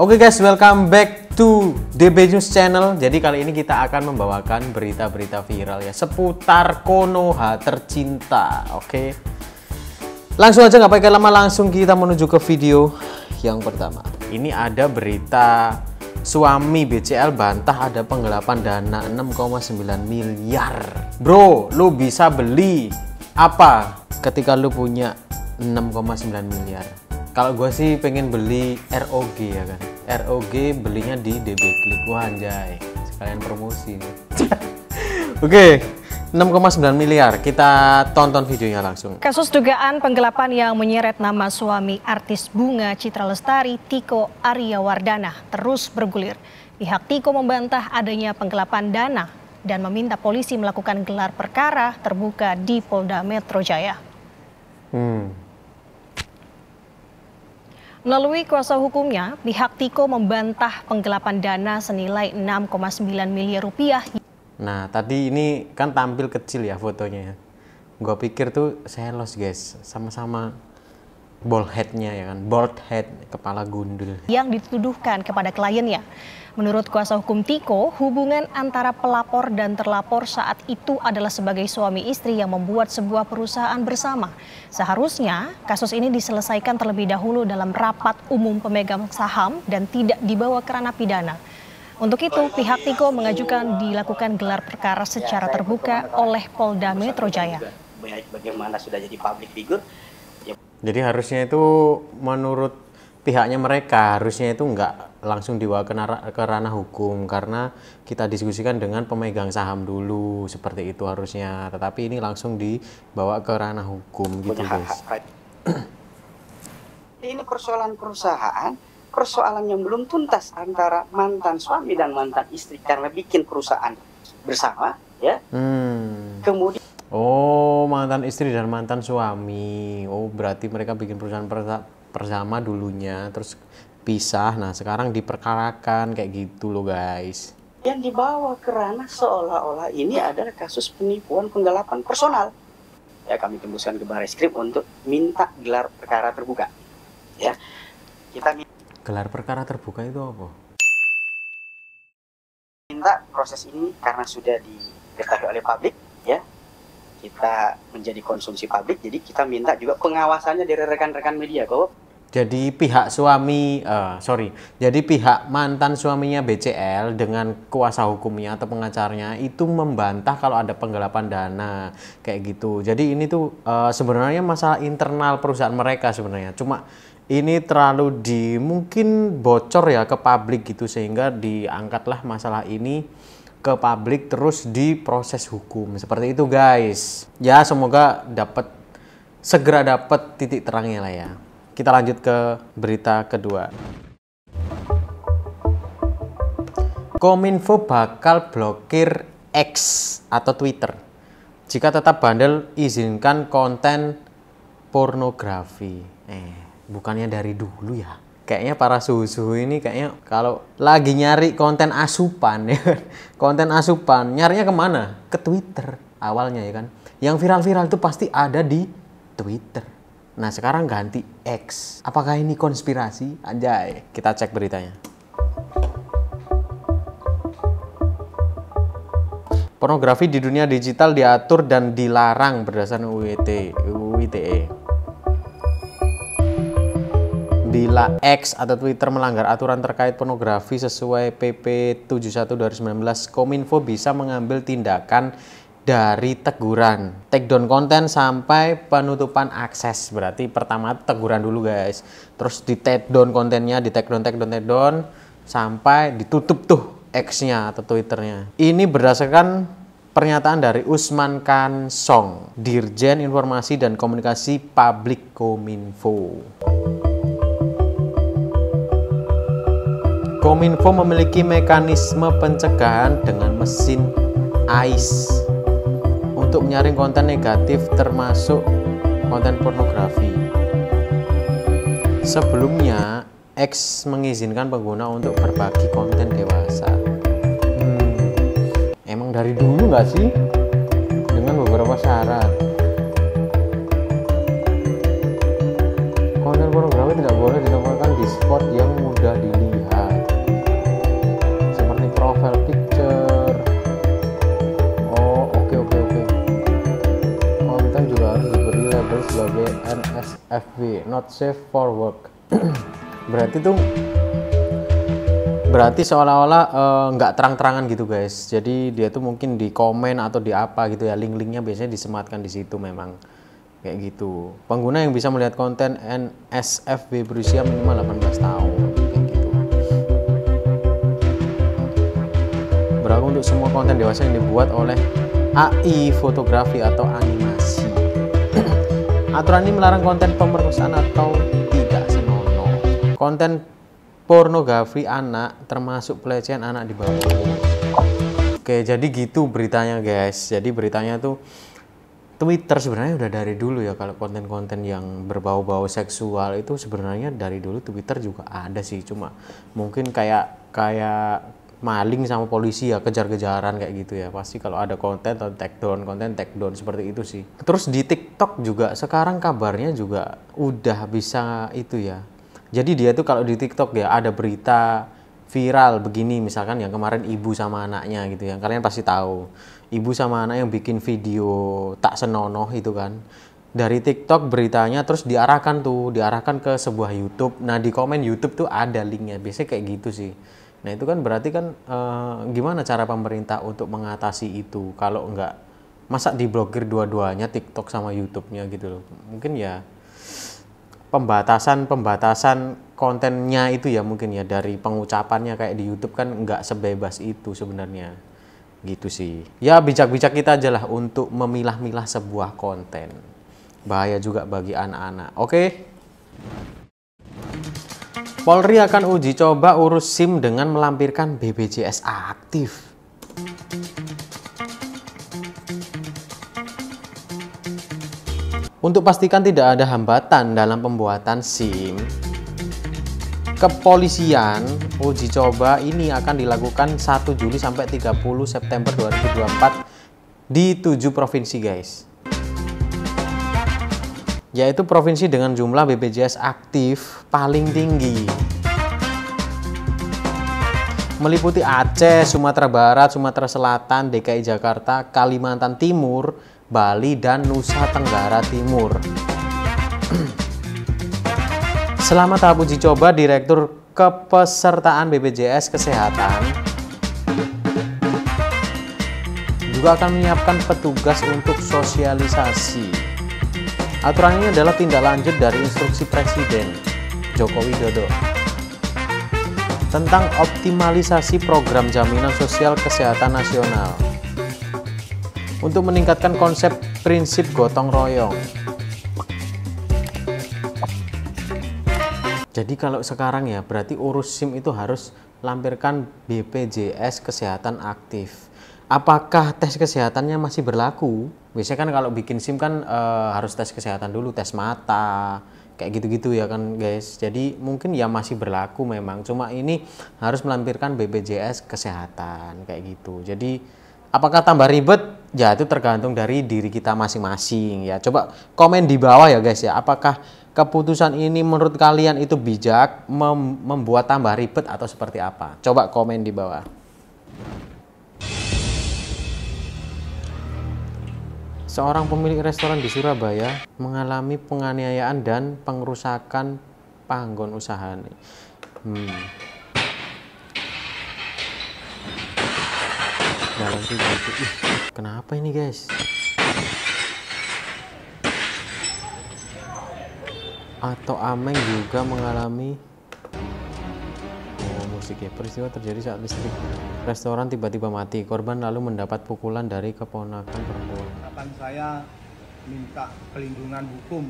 Oke guys, welcome back to DB News Channel. Jadi kali ini kita akan membawakan berita-berita viral ya seputar Konoha tercinta. Oke, langsung aja nggak pakai lama, langsung kita menuju ke video yang pertama. Ini ada berita suami BCL bantah ada penggelapan dana 6,9 miliar. Bro, lu bisa beli apa ketika lu punya 6,9 miliar? Kalau gue sih pengen beli ROG ya kan. ROG belinya di DB Klik. Wah anjay, sekalian promosi. Oke, 6,9 miliar. Kita tonton videonya langsung. Kasus dugaan penggelapan yang menyeret nama suami artis Bunga Citra Lestari, Tiko Aryawardana, terus bergulir. Pihak Tiko membantah adanya penggelapan dana dan meminta polisi melakukan gelar perkara terbuka di Polda Metro Jaya. Melalui kuasa hukumnya, pihak Tiko membantah penggelapan dana senilai 6,9 miliar rupiah. Nah, tadi ini kan tampil kecil ya fotonya ya. Gua pikir tuh selos guys, sama-sama bald headnya ya kan, bald head, kepala gundul. Yang dituduhkan kepada kliennya. Menurut kuasa hukum Tiko, hubungan antara pelapor dan terlapor saat itu adalah sebagai suami istri yang membuat sebuah perusahaan bersama. Seharusnya kasus ini diselesaikan terlebih dahulu dalam rapat umum pemegang saham dan tidak dibawa ke ranah pidana. Untuk itu, pihak Tiko mengajukan dilakukan gelar perkara secara terbuka oleh Polda Metro Jaya. Bagaimana sudah jadi public figure. Jadi harusnya itu menurut pihaknya mereka harusnya itu nggak langsung dibawa ke ranah hukum karena kita diskusikan dengan pemegang saham dulu, seperti itu harusnya. Tetapi ini langsung dibawa ke ranah hukum gitu guys. Ini persoalan perusahaan, persoalan yang belum tuntas antara mantan suami dan mantan istri karena bikin perusahaan bersama ya. Kemudian mantan istri dan mantan suami. Berarti mereka bikin perusahaan bersama dulunya, terus pisah. Nah, sekarang diperkarakan kayak gitu loh guys. Yang dibawa ke ranah seolah-olah ini adalah kasus penipuan penggelapan personal. Ya, kami tembuskan ke Barreskrim untuk minta gelar perkara terbuka. Ya, kita gelar perkara terbuka itu apa? Minta proses ini karena sudah diketahui oleh publik, ya. Kita menjadi konsumsi publik, jadi kita minta juga pengawasannya dari rekan-rekan media kok. Jadi pihak jadi pihak mantan suaminya BCL dengan kuasa hukumnya atau pengacaranya itu membantah kalau ada penggelapan dana kayak gitu. Jadi ini tuh sebenarnya masalah internal perusahaan mereka sebenarnya. Cuma ini terlalu mungkin bocor ya ke publik gitu sehingga diangkatlah masalah ini ke publik terus diproses hukum seperti itu guys. Ya semoga segera dapat titik terangnya lah ya. Kita lanjut ke berita kedua. Kominfo bakal blokir X atau Twitter jika tetap bandel izinkan konten pornografi. Bukannya dari dulu ya. Kayaknya para suhu-suhu ini kayaknya kalau lagi nyari konten asupan ya, konten asupan nyarinya kemana? Ke Twitter awalnya ya kan. Yang viral-viral itu pasti ada di Twitter. Nah sekarang ganti X. Apakah ini konspirasi? Anjay, kita cek beritanya. Pornografi di dunia digital diatur dan dilarang berdasarkan UITE. Bila X atau Twitter melanggar aturan terkait pornografi sesuai PP 71/2019, Kominfo bisa mengambil tindakan dari teguran, take down konten sampai penutupan akses. Berarti pertama teguran dulu guys, terus di take down kontennya, di take down sampai ditutup tuh X-nya atau Twitternya. Ini berdasarkan pernyataan dari Usman Kansong, Dirjen Informasi dan Komunikasi Publik Kominfo. Kominfo memiliki mekanisme pencegahan dengan mesin AIS untuk menyaring konten negatif termasuk konten pornografi. Sebelumnya, X mengizinkan pengguna untuk berbagi konten dewasa. Emang dari dulu nggak sih? Dengan beberapa syarat. Konten pornografi tidak boleh ditempatkan di spot yang mudah dilihat. SFW, not safe for work. Berarti seolah-olah nggak terang-terangan gitu guys. Jadi dia tuh mungkin di komen atau di apa gitu ya, link-linknya biasanya disematkan di situ memang kayak gitu. Pengguna yang bisa melihat konten NSFW berusia minimal 18 tahun kayak gitu. Berlaku untuk semua konten dewasa yang dibuat oleh AI, fotografi atau animasi. Aturan ini melarang konten pemerkosaan atau tidak senonoh. Konten pornografi anak termasuk pelecehan anak di bawah umur. Oke, jadi gitu beritanya guys. Jadi beritanya tuh Twitter sebenarnya udah dari dulu ya, kalau konten-konten yang berbau-bau seksual itu sebenarnya dari dulu Twitter juga ada sih, cuma mungkin kayak maling sama polisi ya, kejar-kejaran kayak gitu ya. Pasti kalau ada konten atau konten take down seperti itu sih. Terus di TikTok juga sekarang kabarnya juga udah bisa itu ya. Jadi dia tuh kalau di TikTok ya ada berita viral begini, misalkan yang kemarin ibu sama anaknya gitu ya, kalian pasti tahu ibu sama anak yang bikin video tak senonoh itu kan, dari TikTok beritanya terus diarahkan ke sebuah YouTube. Nah di komen YouTube tuh ada linknya, biasanya kayak gitu sih. Nah itu kan berarti kan gimana cara pemerintah untuk mengatasi itu, kalau enggak masa diblokir dua-duanya TikTok sama YouTube-nya gitu loh. Mungkin ya pembatasan kontennya itu ya, mungkin ya dari pengucapannya, kayak di YouTube kan nggak sebebas itu sebenarnya gitu sih ya. Bijak-bijak kita aja lah untuk memilah-milah sebuah konten, bahaya juga bagi anak-anak. Oke. Polri akan uji coba urus SIM dengan melampirkan BPJS aktif. Untuk pastikan tidak ada hambatan dalam pembuatan SIM, kepolisian uji coba ini akan dilakukan 1 Juli sampai 30 September 2024 di 7 provinsi guys. Yaitu provinsi dengan jumlah BPJS aktif paling tinggi. Meliputi Aceh, Sumatera Barat, Sumatera Selatan, DKI Jakarta, Kalimantan Timur, Bali, dan Nusa Tenggara Timur. Selama tahap uji coba, Direktur Kepesertaan BPJS Kesehatan juga akan menyiapkan petugas untuk sosialisasi. Aturan ini adalah tindak lanjut dari instruksi Presiden Joko Widodo tentang optimalisasi program jaminan sosial kesehatan nasional untuk meningkatkan konsep prinsip gotong royong. Jadi kalau sekarang ya berarti urus SIM itu harus lampirkan BPJS kesehatan aktif. Apakah tes kesehatannya masih berlaku? Biasanya kan kalau bikin SIM kan harus tes kesehatan dulu, tes mata, kayak gitu-gitu ya kan guys. Jadi mungkin ya masih berlaku memang, cuma ini harus melampirkan BPJS kesehatan kayak gitu. Jadi apakah tambah ribet? Ya itu tergantung dari diri kita masing-masing ya. Coba komen di bawah ya guys ya. Apakah keputusan ini menurut kalian itu bijak, membuat tambah ribet atau seperti apa? Coba komen di bawah. Seorang pemilik restoran di Surabaya mengalami penganiayaan dan pengerusakan panggon usahanya. Dalam video itu, kenapa ini guys? Atau Ameng juga mengalami musik ya. Peristiwa terjadi saat listrik restoran tiba-tiba mati. Korban lalu mendapat pukulan dari keponakan perempuan. Harapan saya minta pelindungan hukum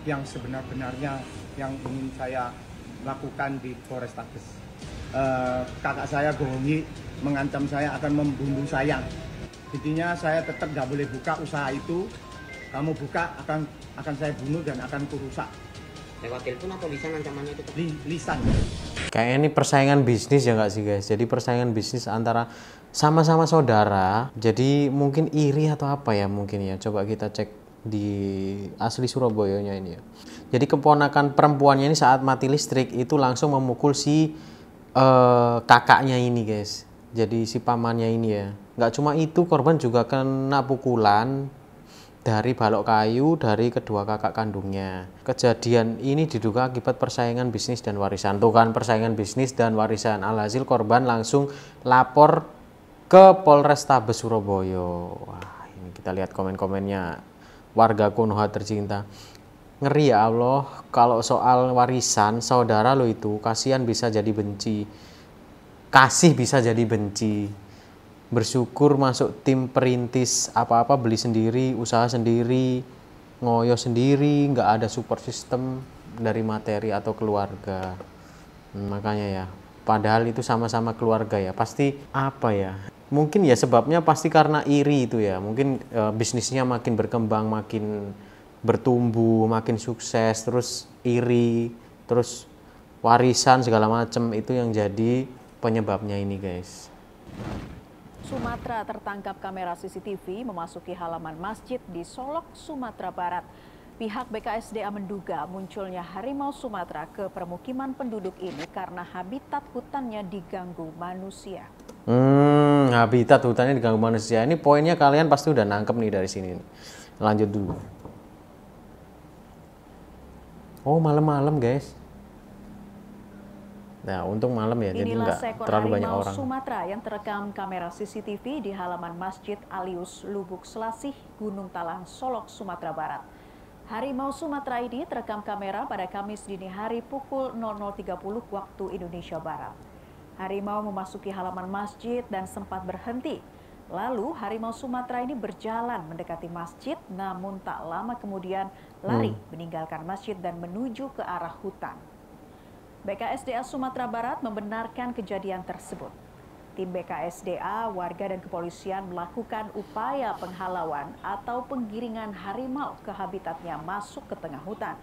yang sebenar-benarnya yang ingin saya lakukan di Polrestabes. Kakak saya Gongi mengancam saya akan membunuh saya. Intinya saya tetap nggak boleh buka usaha itu. Kamu buka akan saya bunuh dan akan kurusak. Lewat telepon atau lisan ancamannya itu? Lisan. Kayak ini persaingan bisnis ya nggak sih guys? Jadi persaingan bisnis antara sama-sama saudara. Jadi mungkin iri atau apa ya mungkin ya. Coba kita cek di asli Surabayanya ini ya. Jadi keponakan perempuannya ini saat mati listrik itu langsung memukul si kakaknya ini guys. Jadi si pamannya ini ya. Nggak cuma itu, korban juga kena pukulan dari balok kayu dari kedua kakak kandungnya. Kejadian ini diduga akibat persaingan bisnis dan warisan. Tuh kan, persaingan bisnis dan warisan. Alhasil korban langsung lapor ke Polrestabes Surabaya. Wah, ini kita lihat komen-komennya warga Konoha tercinta. Ngeri ya Allah, kalau soal warisan saudara lo itu kasihan bisa jadi benci. Kasih bisa jadi benci. Bersyukur masuk tim perintis, apa-apa beli sendiri, usaha sendiri, ngoyo sendiri, nggak ada support system dari materi atau keluarga. Makanya ya, padahal itu sama-sama keluarga ya, pasti apa ya, mungkin ya sebabnya pasti karena iri itu ya, mungkin bisnisnya makin berkembang, makin bertumbuh, makin sukses, terus iri, terus warisan segala macam, itu yang jadi penyebabnya ini guys. Sumatera tertangkap kamera CCTV memasuki halaman masjid di Solok, Sumatera Barat. Pihak BKSDA menduga munculnya harimau Sumatera ke permukiman penduduk ini karena habitat hutannya diganggu manusia. Habitat hutannya diganggu manusia. Ini poinnya kalian pasti udah nangkep nih dari sini. Lanjut dulu. Oh, malam-malam guys. Nah, untung malam ya, jadi nggak terlalu banyak orang. Sumatera yang terekam kamera CCTV di halaman Masjid Alius Lubuk Selasih, Gunung Talang, Solok, Sumatera Barat. Harimau Sumatera ini terekam kamera pada Kamis dini hari pukul 00.30 waktu Indonesia Barat. Harimau memasuki halaman masjid dan sempat berhenti. Lalu harimau Sumatera ini berjalan mendekati masjid, namun tak lama kemudian lari meninggalkan masjid dan menuju ke arah hutan. BKSDA Sumatera Barat membenarkan kejadian tersebut. Tim BKSDA, warga dan kepolisian melakukan upaya penghalauan atau penggiringan harimau ke habitatnya masuk ke tengah hutan.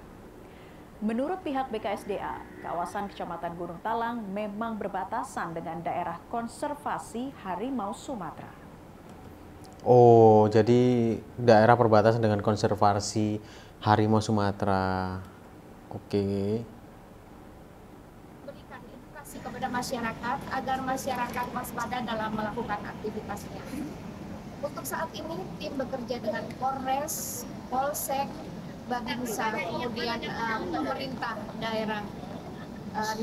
Menurut pihak BKSDA, kawasan Kecamatan Gunung Talang memang berbatasan dengan daerah konservasi harimau Sumatera. Oh, jadi daerah perbatasan dengan konservasi harimau Sumatera. Oke. Kepada masyarakat agar masyarakat waspada dalam melakukan aktivitasnya. Untuk saat ini tim bekerja dengan Polres, Polsek, Babinsa, kemudian pemerintah daerah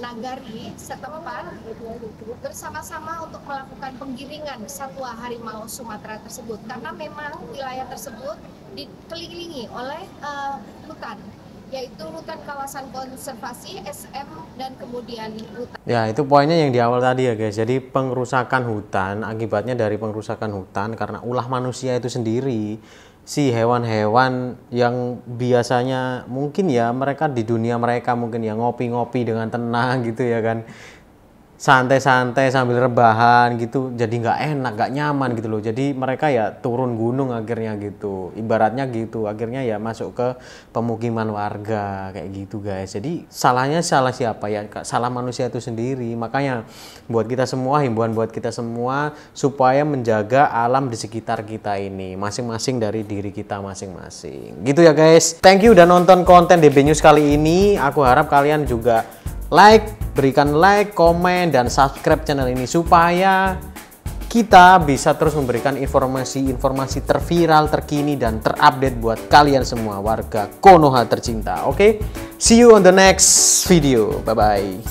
Nagari setempat bersama-sama untuk melakukan penggiringan satwa harimau Sumatera tersebut karena memang wilayah tersebut dikelilingi oleh hutan, yaitu hutan kawasan konservasi SM dan kemudian hutan. Ya, itu poinnya yang di awal tadi ya guys. Jadi pengrusakan hutan, akibatnya dari pengrusakan hutan karena ulah manusia itu sendiri. Si hewan-hewan yang biasanya mungkin ya mereka di dunia mereka mungkin ya ngopi-ngopi dengan tenang gitu ya kan. Santai-santai sambil rebahan gitu, jadi nggak enak, nggak nyaman gitu loh. Jadi mereka ya turun gunung akhirnya gitu, ibaratnya gitu. Akhirnya ya masuk ke pemukiman warga kayak gitu guys. Jadi salahnya salah siapa ya? Salah manusia itu sendiri. Makanya buat kita semua, himbauan buat kita semua supaya menjaga alam di sekitar kita ini, masing-masing dari diri kita masing-masing. Gitu ya guys. Thank you udah nonton konten DB News kali ini. Aku harap kalian juga berikan like, komen, dan subscribe channel ini supaya kita bisa terus memberikan informasi-informasi terviral, terkini, dan terupdate buat kalian semua warga Konoha tercinta. Oke? See you on the next video. Bye-bye.